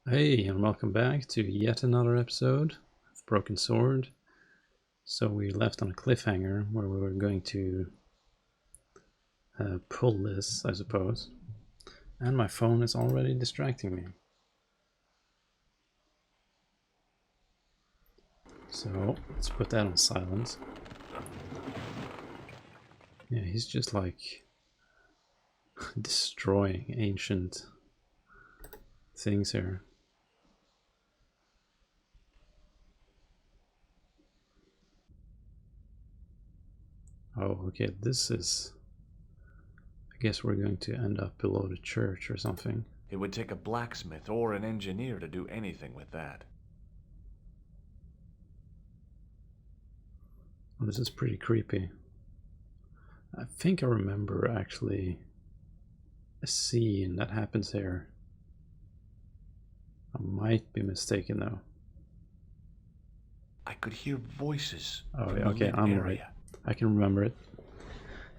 Hey, and welcome back to yet another episode of Broken Sword. So we left on a cliffhanger where we were going to pull this, I suppose. And my phone is already distracting me. So let's put that on silent. Yeah, he's just like destroying ancient things here. Oh, okay, this is... I guess we're going to end up below the church or something. It would take a blacksmith or an engineer to do anything with that. Oh, this is pretty creepy. I think I remember actually a scene that happens here. I might be mistaken though. I could hear voices. Oh, from okay, the I'm area. right. I can remember it.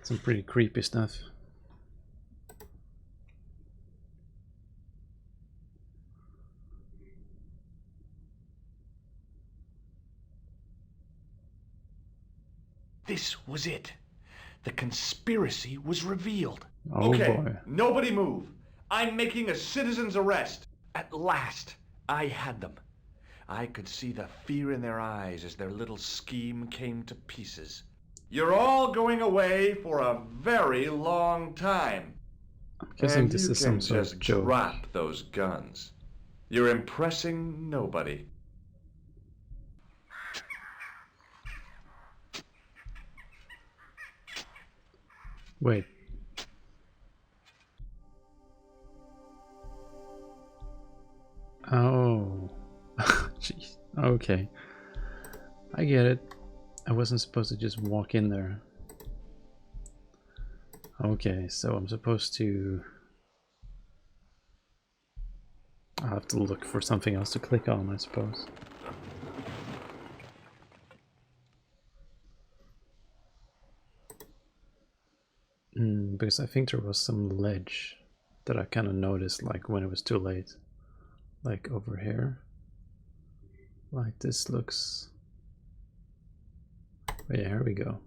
Some pretty creepy stuff. This was it. The conspiracy was revealed. Oh Okay, boy. nobody move. I'm making a citizen's arrest. At last, I had them. I could see the fear in their eyes as their little scheme came to pieces. You're all going away for a very long time. I'm guessing And this you is some can sort just of joke. drop those guns. You're impressing nobody. Wait. Oh. Jeez. Okay. I get it. I wasn't supposed to just walk in there. Okay, so I'm supposed to... I'll have to look for something else to click on, I suppose. Because I think there was some ledge that I kind of noticed like when it was too late. Like over here. Like this looks... Oh, yeah, here we go.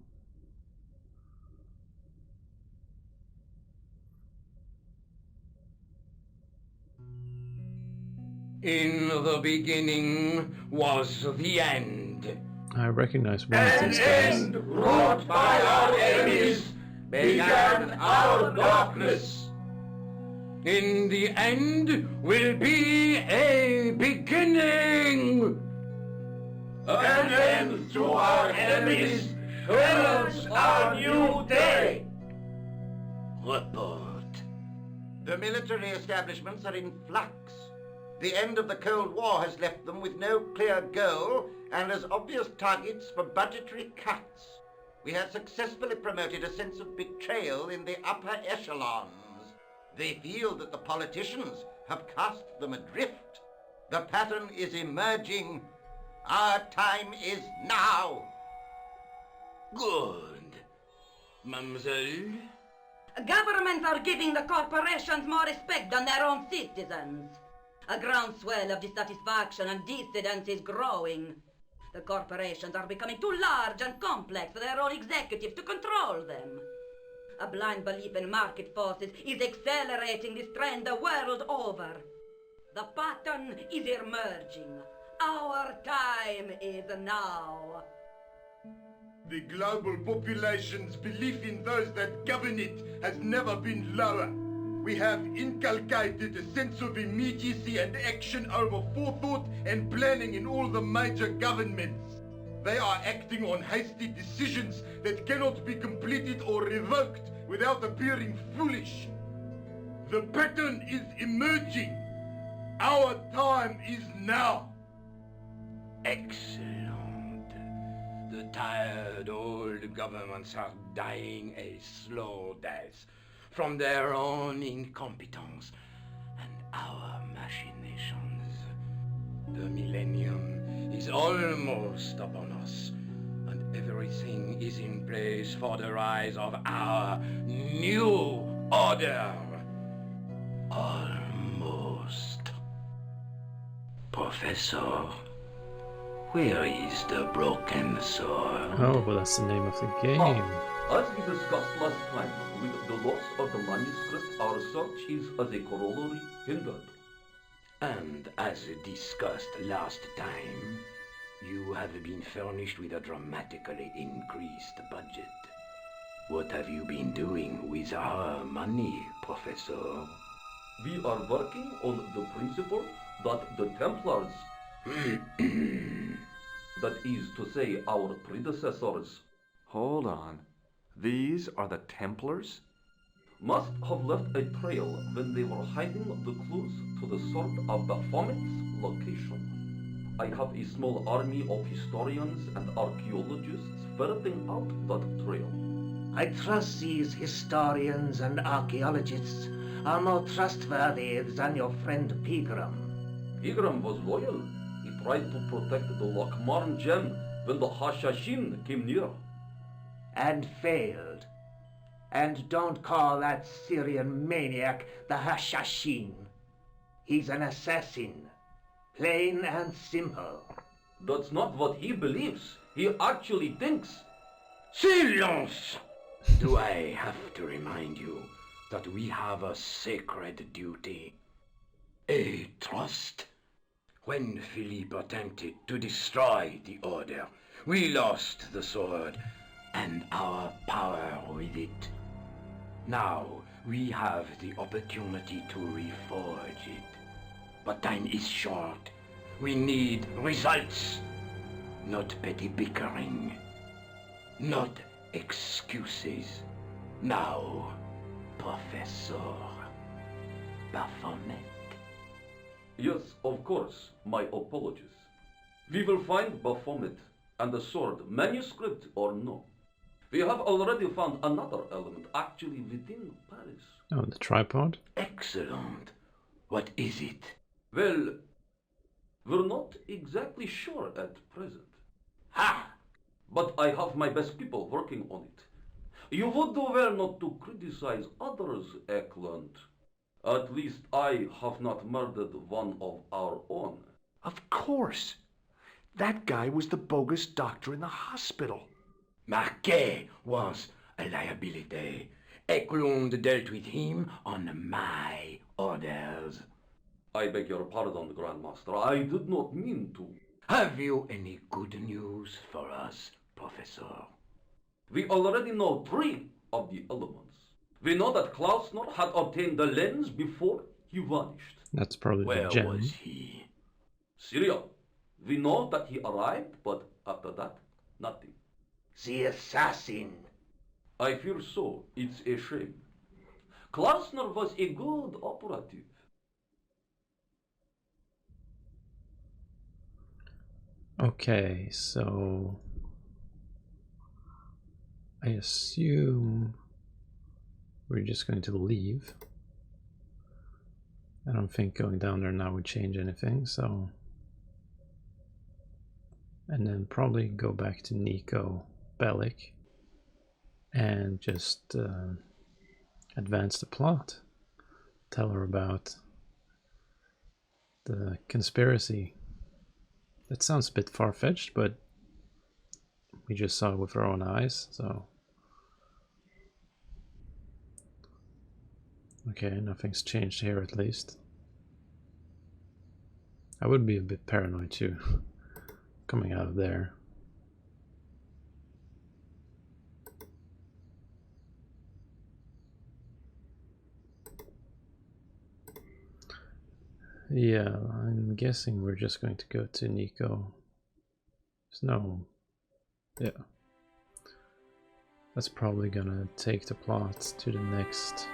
In the beginning was the end. I recognize one of An these guys. end wrought by our enemies began our darkness. In the end will be a beginning. An end to our enemies heralds our new day. Report. The military establishments are in flux. The end of the Cold War has left them with no clear goal and as obvious targets for budgetary cuts. We have successfully promoted a sense of betrayal in the upper echelons. They feel that the politicians have cast them adrift. The pattern is emerging. Our time is now. Good. Mademoiselle? Governments are giving the corporations more respect than their own citizens. A groundswell of dissatisfaction and dissidence is growing. The corporations are becoming too large and complex for their own executives to control them. A blind belief in market forces is accelerating this trend the world over. The pattern is emerging. Our time is now. The global population's belief in those that govern it has never been lower. We have inculcated a sense of immediacy and action over forethought and planning in all the major governments. They are acting on hasty decisions that cannot be completed or revoked without appearing foolish. The pattern is emerging. Our time is now. Excellent. The tired old governments are dying a slow death from their own incompetence and our machinations. The millennium is almost upon us, and everything is in place for the rise of our new order. Almost. Professor, where is the broken sword? Oh, well, that's the name of the game. As we discussed last time, with the loss of the manuscript, our search is as a corollary hindered. And as discussed last time, you have been furnished with a dramatically increased budget. What have you been doing with our money, Professor? We are working on the principle that the Templars, that is to say, our predecessors, Hold on. These are the Templars? must have left a trail when they were hiding the clues to the sword of Baphomet's location. I have a small army of historians and archaeologists ferreting out that trail. I trust these historians and archaeologists are more trustworthy than your friend Pegram. Pegram was loyal. He tried to protect the Lochmarn gem when the Hashashin came near. And failed. And don't call that Syrian maniac the Hashashin. He's an assassin. Plain and simple. That's not what he believes. He actually thinks. Silence! Do I have to remind you that we have a sacred duty? A trust? When Philippe attempted to destroy the Order, we lost the sword and our power with it. Now we have the opportunity to reforge it. But time is short. We need results, not petty bickering, not excuses. Now, Professor Baphomet. Yes, of course, my apologies. We will find Baphomet and the sword, manuscript or no. We have already found another element actually within Paris. Oh, the tripod? Excellent. What is it? Well, we're not exactly sure at present. Ha! But I have my best people working on it. You would do well not to criticize others, Eklund. At least I have not murdered one of our own. Of course. That guy was the bogus doctor in the hospital. Marquet was a liability. Eklund dealt with him on my orders. I beg your pardon, Grandmaster. I did not mean to. Have you any good news for us, Professor? We already know 3 of the elements. We know that Klausner had obtained the lens before he vanished. That's probably Where the gem. was he? Syria. We know that he arrived, but after that, nothing. The assassin. I fear so. It's a shame. Klausner was a good operative. Okay, so I assume we're just going to leave. I don't think going down there now would change anything, so... And then probably go back to Nico Bellic and just advance the plot. Tell her about the conspiracy. That sounds a bit far-fetched, but we just saw it with our own eyes, so... Okay, nothing's changed here at least. I would be a bit paranoid too, coming out of there. Yeah, I'm guessing we're just going to go to Nico. There's no... Yeah. That's probably gonna take the plot to the next...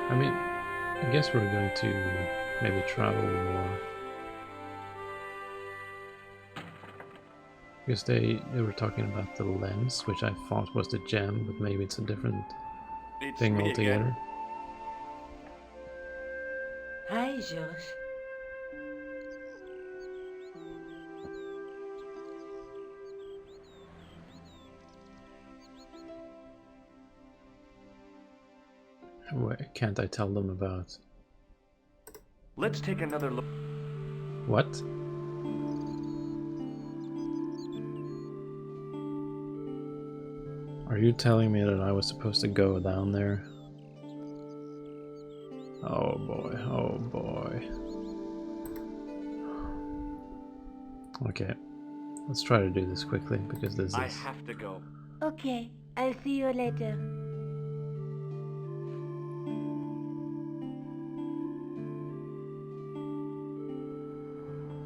I mean, I guess we're going to maybe travel more. Because they were talking about the lens, which I thought was the gem, but maybe it's a different thing me altogether. again. Hi, Josh. What can't I tell them about? Let's take another look. What? Are you telling me that I was supposed to go down there? Oh boy, oh boy. Okay, let's try to do this quickly because this I is... have to go. Okay, I'll see you later.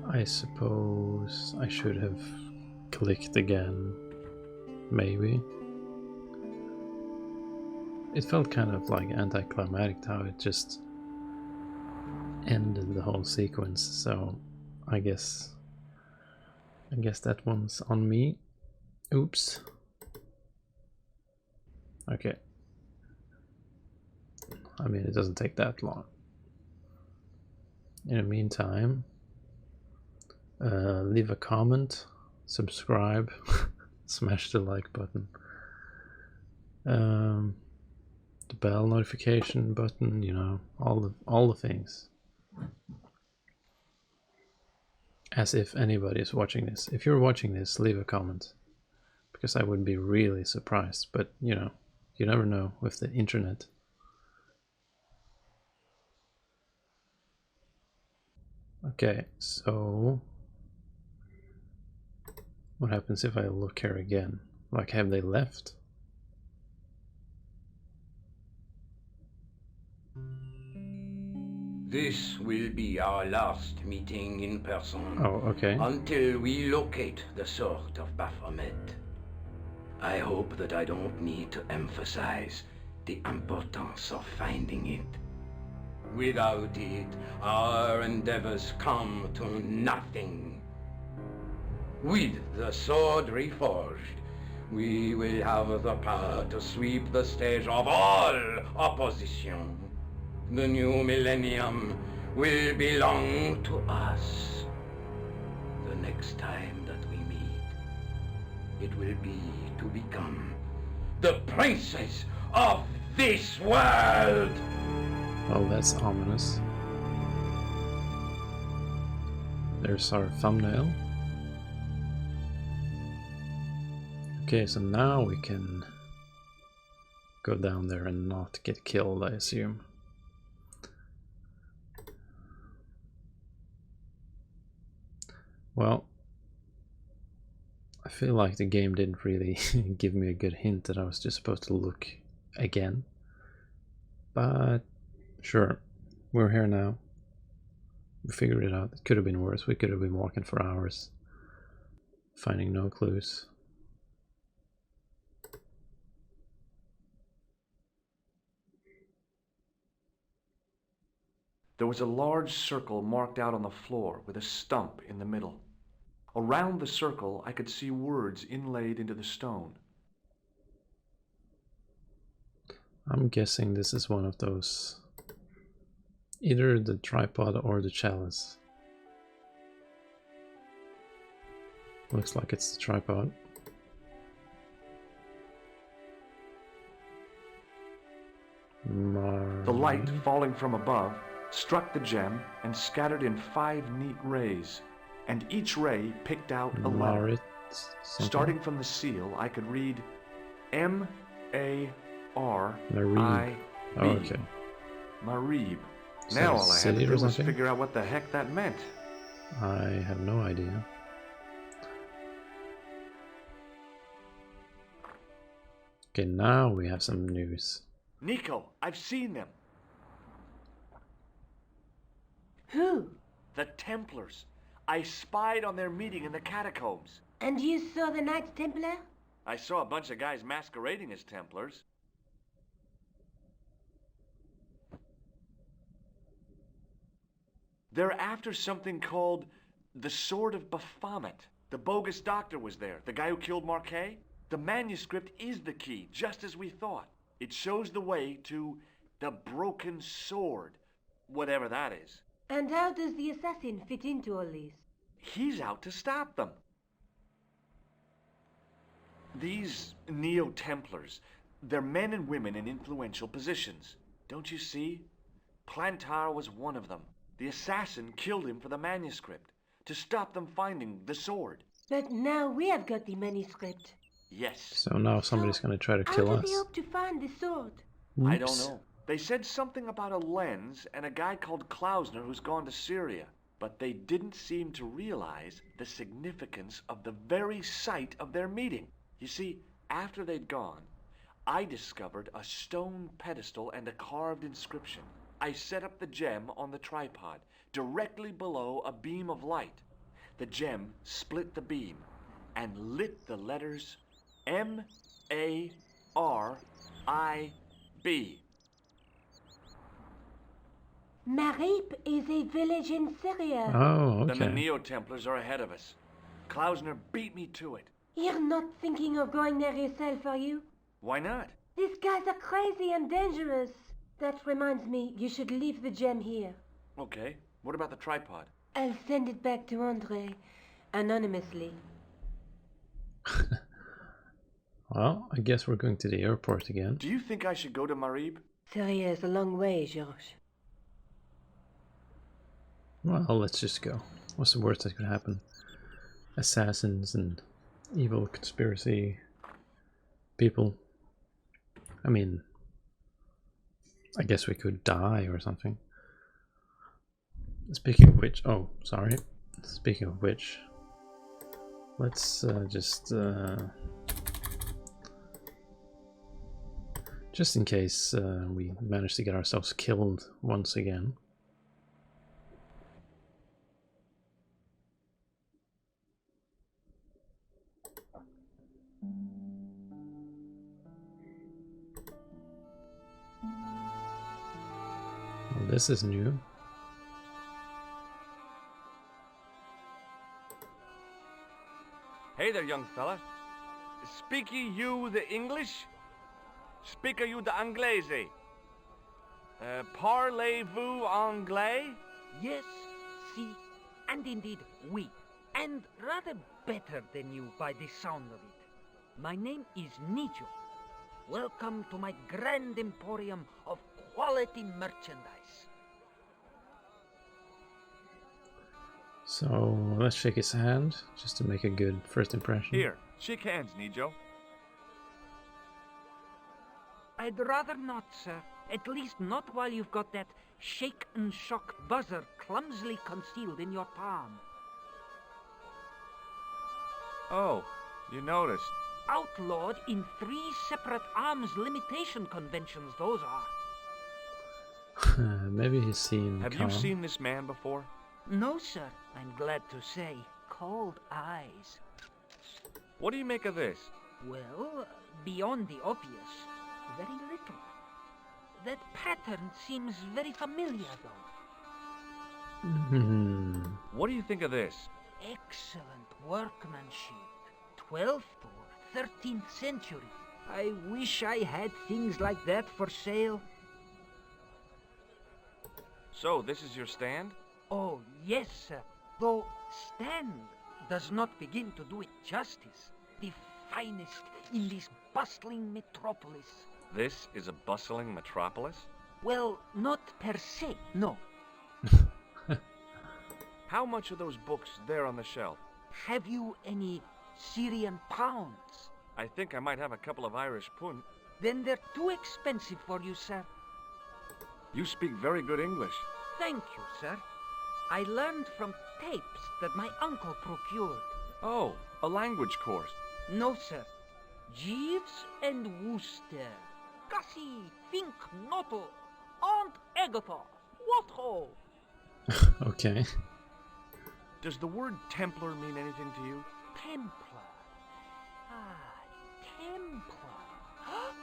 I suppose I should have clicked again, maybe. It felt kind of like anticlimactic how it just ended the whole sequence, so I guess that one's on me. Oops. Okay. I mean, it doesn't take that long. In the meantime, leave a comment, subscribe, smash the like button, the bell notification button, you know, all the things. As if anybody is watching this. If you're watching this, leave a comment, because I would be really surprised. But you know, you never know with the internet. Okay, so what happens if I look here again? Like, have they left? This will be our last meeting in person. Oh, okay. Until we locate the sword of Baphomet. I hope that I don't need to emphasize the importance of finding it. Without it, our endeavors come to nothing. With the sword reforged, we will have the power to sweep the stage of all opposition. The new millennium will belong to us. The next time that we meet, it will be to become the princes of this world! Oh, that's ominous. There's our thumbnail. Okay, so now we can go down there and not get killed, I assume. Well, I feel like the game didn't really give me a good hint that I was just supposed to look again. But sure, we're here now. We figured it out. It could have been worse. We could have been walking for hours, finding no clues. There was a large circle marked out on the floor with a stump in the middle. Around the circle, I could see words inlaid into the stone. I'm guessing this is one of those, either the tripod or the chalice. Looks like it's the tripod. The light falling from above struck the gem and scattered in 5 neat rays, and each ray picked out a letter. Starting from the seal, I could read M-A-R-I-B. Marib. Oh, okay. Marib. Is Now that a all I had to city do or was something? figure out what the heck that meant. I have no idea. Okay, now we have some news. Nico, I've seen them. Who? The Templars. I spied on their meeting in the catacombs. And you saw the Knights Templar? I saw a bunch of guys masquerading as Templars. They're after something called the Sword of Baphomet. The bogus doctor was there, the guy who killed Marquet. The manuscript is the key, just as we thought. It shows the way to the broken sword, whatever that is. And how does the assassin fit into all this? He's out to stop them. These Neo-Templars, they're men and women in influential positions. Don't you see? Plantar was one of them. The assassin killed him for the manuscript, to stop them finding the sword. But now we have got the manuscript. Yes. So now somebody's gonna try to kill How us. do they hope to find the sword? I don't Oops. know. They said something about a lens and a guy called Klausner who's gone to Syria. But they didn't seem to realize the significance of the very site of their meeting. You see, after they'd gone, I discovered a stone pedestal and a carved inscription. I set up the gem on the tripod, directly below a beam of light. The gem split the beam and lit the letters M-A-R-I-B. Marib is a village in Syria. Oh, Then the okay. Neo-Templars are ahead of us. Klausner beat me to it. You're not thinking of going there yourself, are you? Why not? These guys are crazy and dangerous. That reminds me, you should leave the gem here. Okay, what about the tripod? I'll send it back to Andre, anonymously. Well, I guess we're going to the airport again. Do you think I should go to Marib? Syria is a long way, Georges. Well, let's just go. What's the worst that could happen? Assassins and evil conspiracy people. I mean, I guess we could die or something. Speaking of which, oh, sorry. Speaking of which, let's just in case we manage to get ourselves killed once again. Well, this is new. Hey there, young fella. Speak you the English? Speak you the Anglaise? Parlez-vous anglais? Yes, si, and indeed oui, and rather better than you by the sound of it. My name is Nijo. Welcome to my grand emporium of quality merchandise. So let's shake his hand just to make a good first impression. Here, shake hands, Nijo. I'd rather not, sir. At least not while you've got that shake and shock buzzer clumsily concealed in your palm. Oh, you noticed. Outlawed in 3 separate arms limitation conventions, those are. Maybe he's seen Have Khan. you seen this man before? No, sir, I'm glad to say. Cold eyes. What do you make of this? Well, beyond the obvious, very little. That pattern seems very familiar, though. What do you think of this? Excellent workmanship. 12th or 13th century. I wish I had things like that for sale. So, this is your stand? Oh, yes, sir. Though stand does not begin to do it justice. The finest in this bustling metropolis. This is a bustling metropolis? Well, not per se, no. How much are those books there on the shelf? Have you any Syrian pounds? I think I might have a couple of Irish pund. Then they're too expensive for you, sir. You speak very good English. Thank you, sir. I learned from tapes that my uncle procured. Oh, a language course. No, sir. Jeeves and Wooster. Gussie, Fink, Noto, Aunt Agatha. What ho? Okay. Does the word Templar mean anything to you? Templar. Ah, Templar.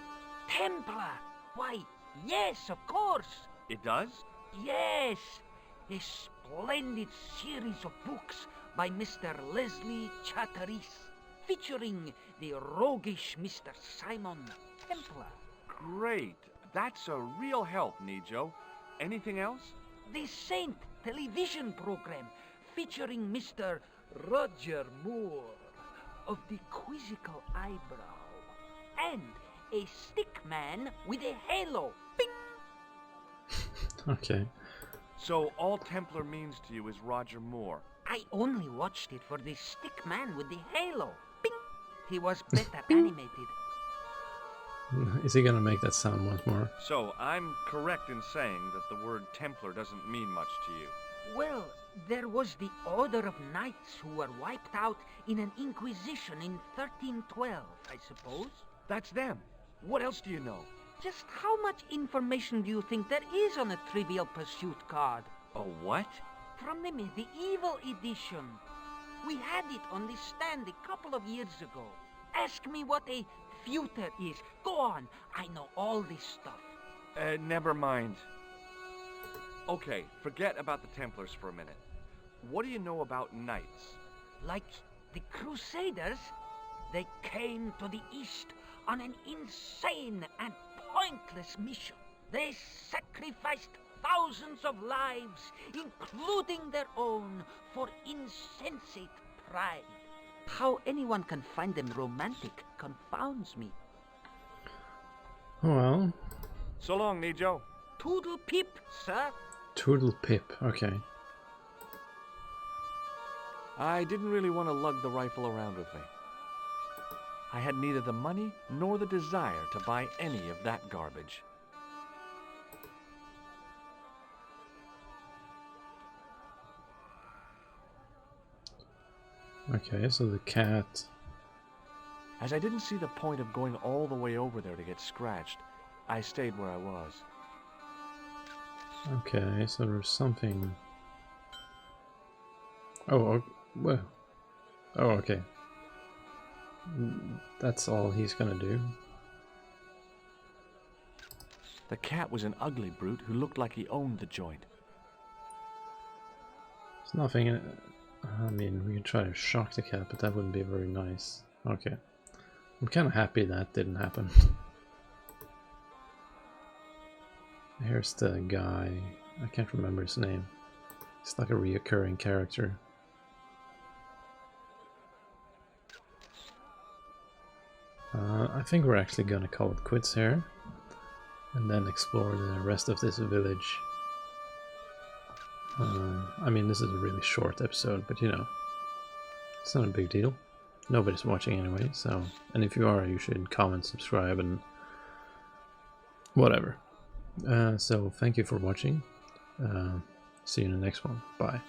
Templar. Why, yes, of course. It does? Yes. A splendid series of books by Mr. Leslie Chatteris, featuring the roguish Mr. Simon Templar. Great. That's a real help, Nijo. Anything else? The Saint television program featuring Mr. Roger Moore of the quizzical eyebrow and a stick man with a halo. Bing! Okay. So all Templar means to you is Roger Moore. I only watched it for the stick man with the halo. Bing! He was better animated. Is he gonna make that sound once more? So I'm correct in saying that the word Templar doesn't mean much to you. Well, there was the Order of Knights who were wiped out in an Inquisition in 1312, I suppose. That's them. What else do you know? Just how much information do you think there is on a Trivial Pursuit card? A what? From the medieval edition. We had it on the stand a couple of years ago. Ask me what a feuter is. Go on, I know all this stuff. Never mind. Okay, forget about the Templars for a minute. What do you know about knights? Like the Crusaders, they came to the East on an insane and pointless mission. They sacrificed thousands of lives, including their own, for insensate pride. How anyone can find them romantic confounds me. Well. So long, Nijo. Toodle pip, sir. Toodle pip, okay. I didn't really want to lug the rifle around with me. I had neither the money nor the desire to buy any of that garbage. Okay, so the cat... As I didn't see the point of going all the way over there to get scratched, I stayed where I was. Okay, so there's something... Oh, well... Oh, okay. That's all he's gonna do. The cat was an ugly brute who looked like he owned the joint. There's nothing in it. I mean, we can try to shock the cat, but that wouldn't be very nice. Okay. I'm kind of happy that didn't happen. Here's the guy. I can't remember his name. It's like a reoccurring character. I think we're actually gonna call it quits here. And then explore the rest of this village. I mean, this is a really short episode, but you know, it's not a big deal. Nobody's watching anyway, so... And if you are, you should comment, subscribe, and... whatever. So, thank you for watching. See you in the next one. Bye.